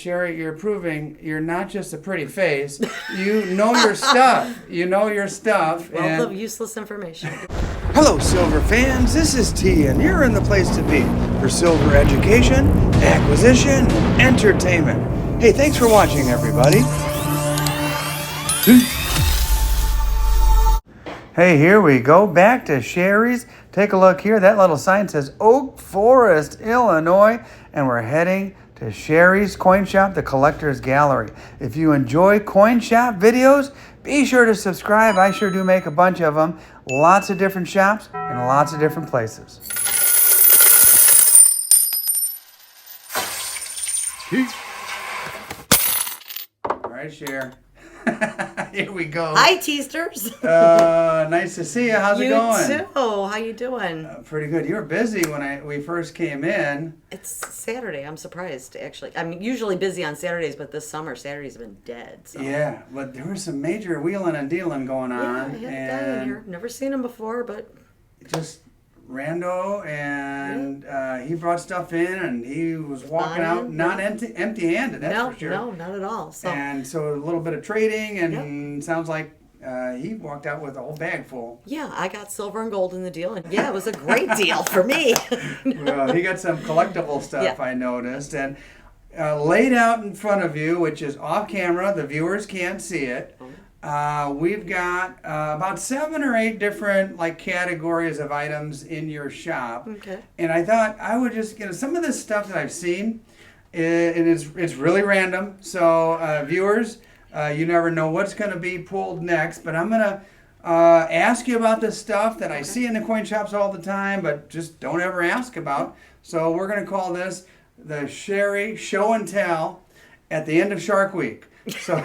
Sherrie, you're proving you're not just a pretty face. You know your stuff. You know your stuff. Wealth of useless information. Hello, silver fans. This is T, and you're in the place to be for silver education, acquisition, and entertainment. Hey, thanks for watching, everybody. Hey, here we go. Back to Sherrie's. Take a look here. That little sign says Oak Forest, Illinois, and we're heading to Sherrie's Coin Shop, the Collector's Gallery. If you enjoy coin shop videos, be sure to subscribe. I sure do make a bunch of them. Lots of different shops and lots of different places. All right, Sherrie. Here we go. Hi, Teasters. Nice to see you. How's it going? You too. How you doing? Pretty good. You were busy when we first came in. It's Saturday. I'm surprised, actually. I'm usually busy on Saturdays, but this summer, Saturdays have been dead. So. Yeah, but there was some major wheeling and dealing going on. Yeah, I had a guy in here. Never seen him before, but... Just rando, and he brought stuff in, and he was walking out not empty-handed, that's for sure. No, not at all. So. And so a little bit of trading, and sounds like he walked out with a whole bag full. Yeah, I got silver and gold in the deal, and yeah, it was a great deal for me. Well, he got some collectible stuff, I noticed, and laid out in front of you, which is off camera, the viewers can't see it. We've got about 7 or 8 different categories of items in your shop. Okay. And I thought I would just some of this stuff that I've seen, and it's really random. So viewers, you never know what's going to be pulled next. But I'm going to ask you about this stuff that I see in the coin shops all the time, but just don't ever ask about. So we're going to call this the Sherrie Show and Tell at the end of Shark Week. So.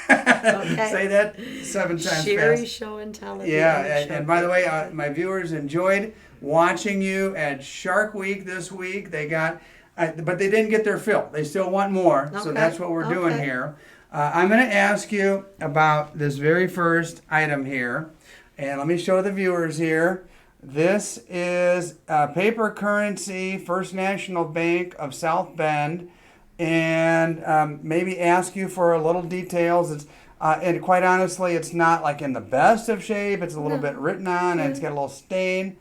Okay. Say that 7 times Sherrie fast. Show and Tell. And by the way, my viewers enjoyed watching you at Shark Week this week. They got, but they didn't get their fill. They still want more, so that's what we're doing here. I'm going to ask you about this very first item here, and let me show the viewers here. This is paper currency, First National Bank of South Bend. And maybe ask you for a little details. It's and quite honestly, it's not in the best of shape. It's a little bit written on, and it's got a little stain.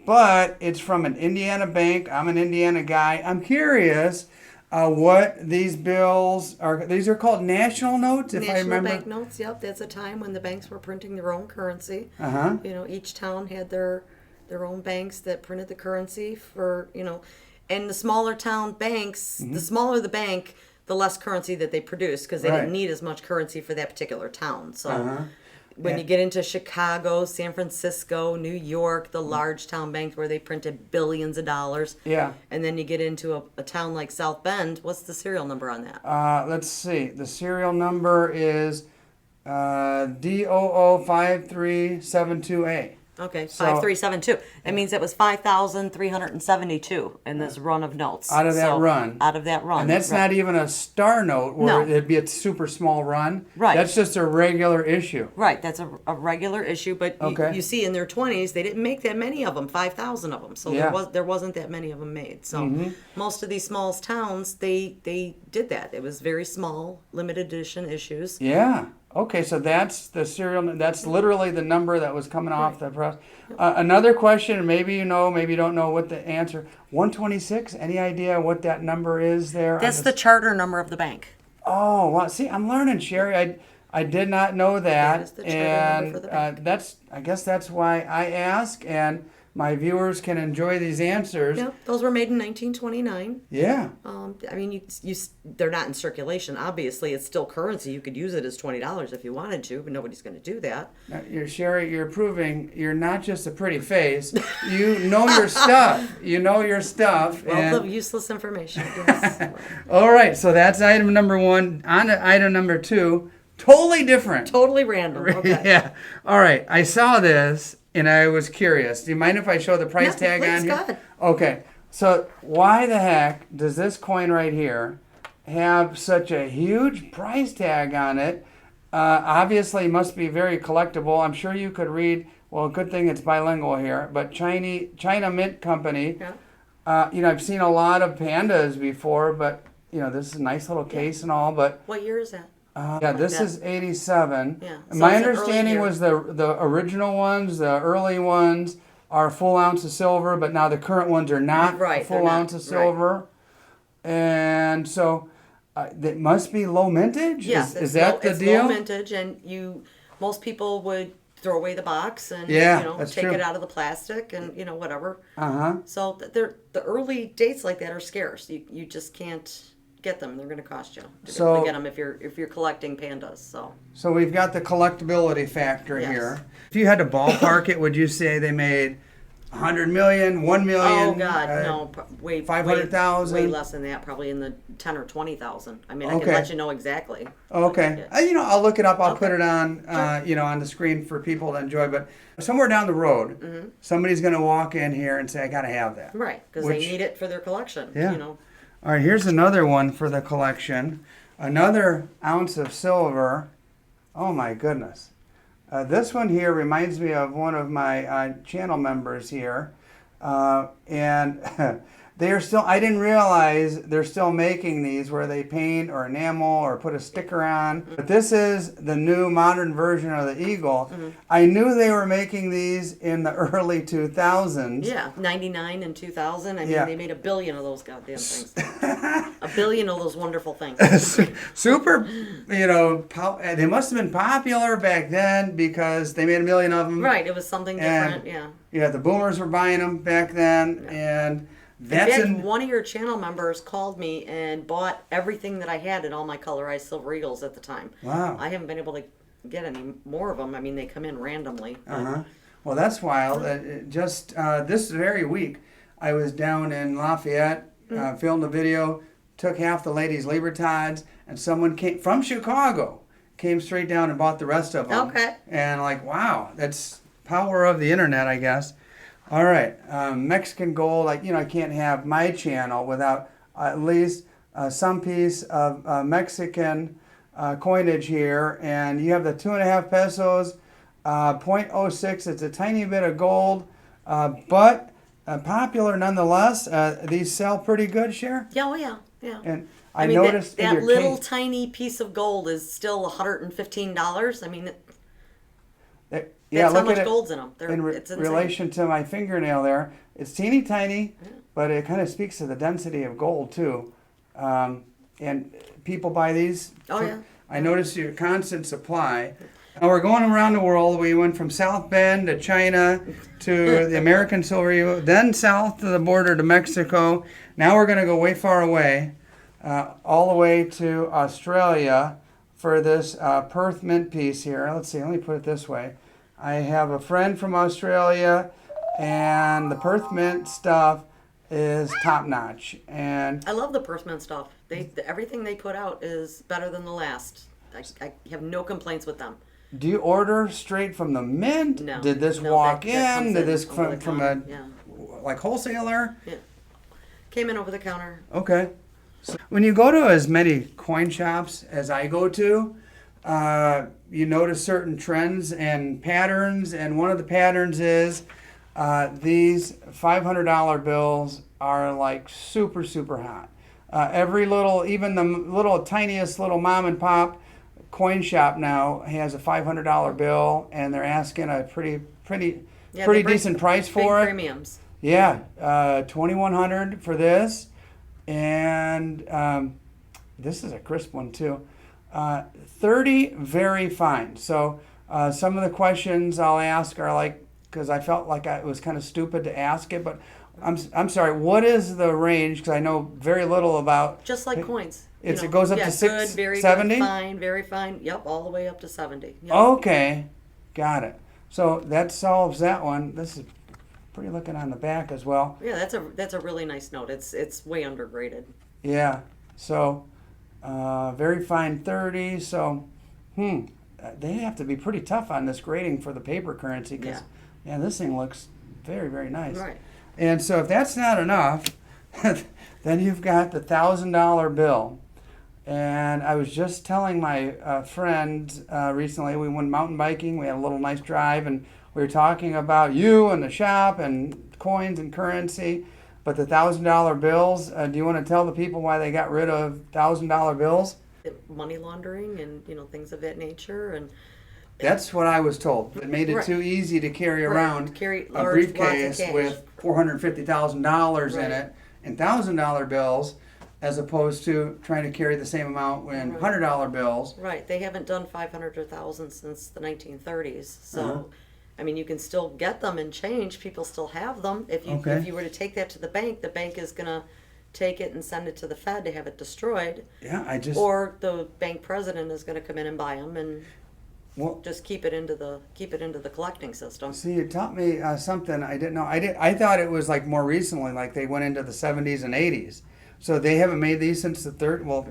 But it's from an Indiana bank. I'm an Indiana guy. I'm curious what these bills are. These are called national notes, if I remember. National bank notes. Yep, that's a time when the banks were printing their own currency. Each town had their own banks that printed the currency for And the smaller town banks, the smaller the bank, the less currency that they produce because they didn't need as much currency for that particular town. So when you get into Chicago, San Francisco, New York, the large town banks where they printed billions of dollars. Yeah. And then you get into a town like South Bend. What's the serial number on that? Let's see. The serial number is DOO5372A. Okay, 5372. That means it was 5,372 in this run of notes. Out of that run. Out of that run. And that's not even a star note where it'd be a super small run. Right. That's just a regular issue. Right, that's a regular issue, but you see in their 20s, they didn't make that many of them, 5,000 of them. So there wasn't that many of them made. So most of these small towns, they did that. It was very small, limited edition issues. Yeah. Okay, so that's the serial. That's literally the number that was coming off the press. Another question, maybe you know, maybe you don't know what the answer. 126. Any idea what that number is there? That's the charter number of the bank. Oh, well, see, I'm learning, Sherrie. I did not know that, is the charter number for the bank. I guess that's why I ask, and my viewers can enjoy these answers. Yeah, those were made in 1929. Yeah. I mean, they're not in circulation. Obviously, it's still currency. You could use it as $20 if you wanted to, but nobody's going to do that. Now, Sherrie, you're proving you're not just a pretty face. You know your stuff. You know your stuff. Wealth of useless information. Yes. All right, so that's item number 1. On to item number 2. Totally different. Totally random. Okay. Yeah. All right. I saw this and I was curious. Do you mind if I show the price tag on here? Go ahead. Okay. So why the heck does this coin right here have such a huge price tag on it? Obviously, it must be very collectible. I'm sure you could read. Well, good thing it's bilingual here. But China Mint Company. Yeah. I've seen a lot of pandas before, but this is a nice little case and all, but What year is that? yeah, this is 87. Yeah. And So my it's an early understanding year. was the original ones, the early ones, are a full ounce of silver, but now the current ones are not Right, a full they're not, ounce of right. silver. And so it must be low mintage? Yes, Is that the it's deal? low mintage, and most people would throw away the box and Yeah, that's take true. it out of the plastic and whatever. Uh-huh. So the early dates like that are scarce. You just can't get them. They're going to cost you to be able to get them if you're collecting pandas. So we've got the collectability factor Yes. here. If you had to ballpark it, would you say they made 100 million, 1 million? Oh God, no, way 500,000? way less than that. Probably in the 10 or 20,000. I mean, I Okay. can let you know exactly. Okay. I'll look it up. I'll put it on, on the screen for people to enjoy. But somewhere down the road, somebody's going to walk in here and say, I got to have that. Right, because they need it for their collection. Yeah. All right, here's another one for the collection. Another ounce of silver. Oh, my goodness. This one here reminds me of one of my channel members here. And they are still, I didn't realize they're still making these where they paint or enamel or put a sticker on. But this is the new modern version of the Eagle. I knew they were making these in the early 2000s. Yeah, 99 and 2000. I mean, Yeah. they made a billion of those goddamn things. A billion of those wonderful things. Super, they must have been popular back then because they made a million of them. Right, it was something different, yeah. Yeah, the boomers were buying them back then, and that's in fact, one of your channel members called me and bought everything that I had in all my colorized silver eagles at the time. Wow. I haven't been able to get any more of them. I mean, they come in randomly. Uh-huh. Well, that's wild. Just this very week, I was down in Lafayette, filmed a video, took half the ladies' Libertads, and someone came from Chicago, came straight down and bought the rest of them. Okay. And wow, that's power of the internet, I guess. All right, Mexican gold. I can't have my channel without at least some piece of Mexican coinage here. And you have the 2.5 pesos, 0.06. It's a tiny bit of gold, but popular nonetheless. These sell pretty good, Sherrie? Yeah, oh yeah, yeah. And I mean, noticed in that your little case, tiny piece of gold is still $115. I mean, yeah, that's how look much at it gold's in them. It's insane. relation to my fingernail there. It's teeny tiny, but it kind of speaks to the density of gold too. And people buy these. Oh, yeah. I noticed your constant supply. Now we're going around the world. We went from South Bend to China to the American Silver Eagle, then south to the border to Mexico. Now we're going to go way far away, all the way to Australia for this Perth mint piece here. Let's see, let me put it this way. I have a friend from Australia, and the Perth mint stuff is top notch. And I love the Perth mint stuff. Everything they put out is better than the last. I have no complaints with them. do you order straight from the mint? No. Did this No, walk that in? comes Did in this over come the from counter, a yeah. wholesaler? Yeah. Came in over the counter. Okay. So when you go to as many coin shops as I go to, you notice certain trends and patterns, and one of the patterns is these $500 bills are like super, super hot. Every little, even the little tiniest little mom and pop coin shop now has a $500 bill, and they're asking a pretty Yeah, they bring decent price big for it. premiums. Yeah, $2,100 for this, and this is a crisp one too. 30 very fine. So some of the questions I'll ask are like, because I felt like it was kind of stupid to ask it, but I'm sorry. What is the range? Because I know very little about. Just like coins. It goes up to good, very 70? good, fine, very fine. Yep, all the way up to 70. Yep. Okay, got it. So that solves that one. This is pretty looking on the back as well. Yeah, that's a really nice note. It's way undergraded. Yeah. So very fine 30. So they have to be pretty tough on this grading for the paper currency because this thing looks very, very nice. Right. And so if that's not enough, then you've got the $1,000 bill. And I was just telling my friend recently, we went mountain biking, we had a little nice drive, and we were talking about you and the shop and coins and currency. But the $1,000 bills, do you want to tell the people why they got rid of $1,000 bills? Money laundering and things of that nature, and that's what I was told. It made it right. too easy to carry right. around carry a large briefcase wads of cash. with $450,000 in Right. it and $1,000 bills, as opposed to trying to carry the same amount in Right. $100 bills. Right. They haven't done 500 or 1,000 since the 1930s. So, Uh-huh. I mean, you can still get them in change. People still have them. If you were to take that to the bank is gonna take it and send it to the Fed to have it destroyed. Yeah, Or the bank president is going to come in and buy them and well, just keep it into the collecting system. see, you taught me something I didn't know. I thought it was like more recently, like they went into the 70s and 80s. So they haven't made these since the third. Well,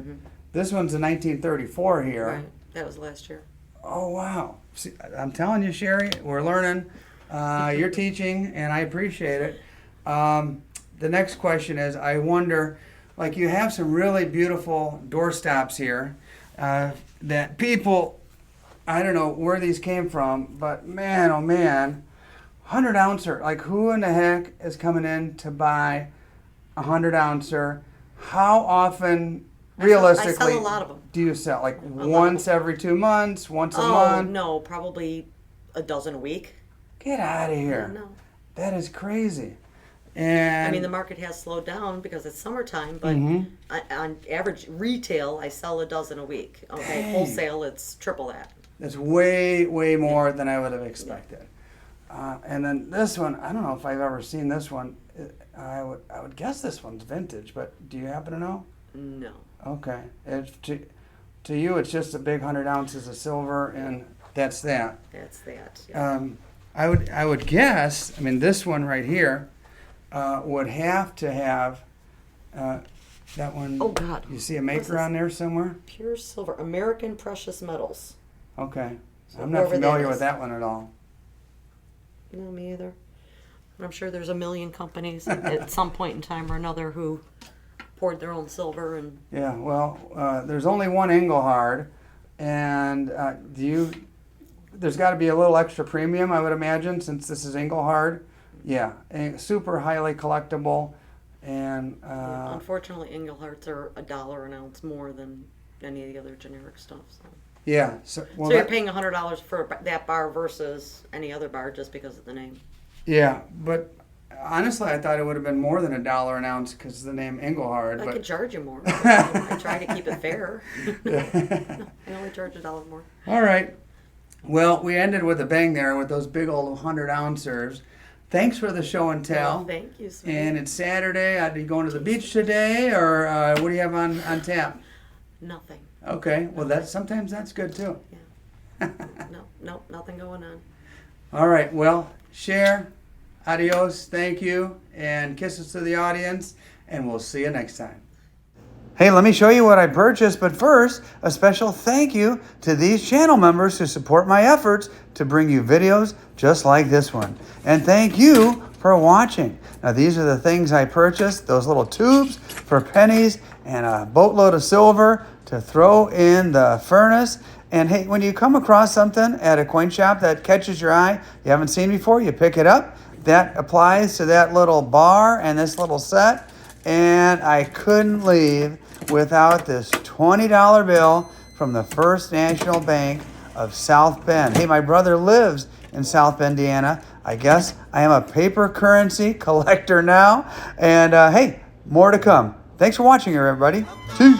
this one's in 1934 here. Right. That was last year. Oh wow! See, I'm telling you, Sherrie, we're learning. You're teaching, and I appreciate it. The next question is, I wonder, like you have some really beautiful doorstops here that people, I don't know where these came from, but man, oh man, 100 ouncer. Like who in the heck is coming in to buy a 100 ouncer? How often, realistically, I sell a lot of them. do you sell? Like once every 2 months, once a Oh month? no, probably a dozen a week. Get out of here! No. That is crazy. And I mean, the market has slowed down because it's summertime, but on average retail, I sell a dozen a week. Okay, Dang. wholesale, it's triple that. that's way, way more than I would have expected. And then this one, I don't know if I've ever seen this one. I would guess this one's vintage, but do you happen to know? No. Okay. To you, it's just a big 100 ounces of silver, and that's that. That's that. Yeah. I would guess. I mean, this one right here would have to have that one. Oh God. You see a maker on there somewhere? Pure silver, American Precious Metals. Okay. So I'm not whoever that familiar is. with that one at all. No, me either. I'm sure there's a million companies at some point in time or another who poured their own silver and. Yeah. Well, there's only one Engelhard, and there's got to be a little extra premium, I would imagine, since this is Engelhard. Yeah, super highly collectible, and Unfortunately, Engelharts are $1 an ounce more than any of the other generic stuff. So, yeah. so you're paying $100 for that bar versus any other bar just because of the name. Yeah, but honestly, I thought it would have been more than $1 an ounce because of the name Engelhard. I could charge you more. I try to keep it fair. I only charge $1 more. All right. Well, we ended with a bang there with those big old 100 ouncers. Thanks for the show and tell. Well, thank you, sweetie. And it's Saturday. Are you going to the beach today, or what do you have on tap? Nothing. Okay. Well, sometimes that's good too. Yeah. No, nothing going on. All right. Well, share. Adios. Thank you. And kisses to the audience. And we'll see you next time. Hey, let me show you what I purchased, but first, a special thank you to these channel members who support my efforts to bring you videos just like this one. And thank you for watching. Now, these are the things I purchased, those little tubes for pennies and a boatload of silver to throw in the furnace. And hey, when you come across something at a coin shop that catches your eye, you haven't seen before, you pick it up. That applies to that little bar and this little set. And I couldn't leave without this $20 bill from the First National Bank of South Bend. Hey, my brother lives in South Bend, Indiana. I guess I am a paper currency collector now. And hey, more to come. Thanks for watching, everybody. See you.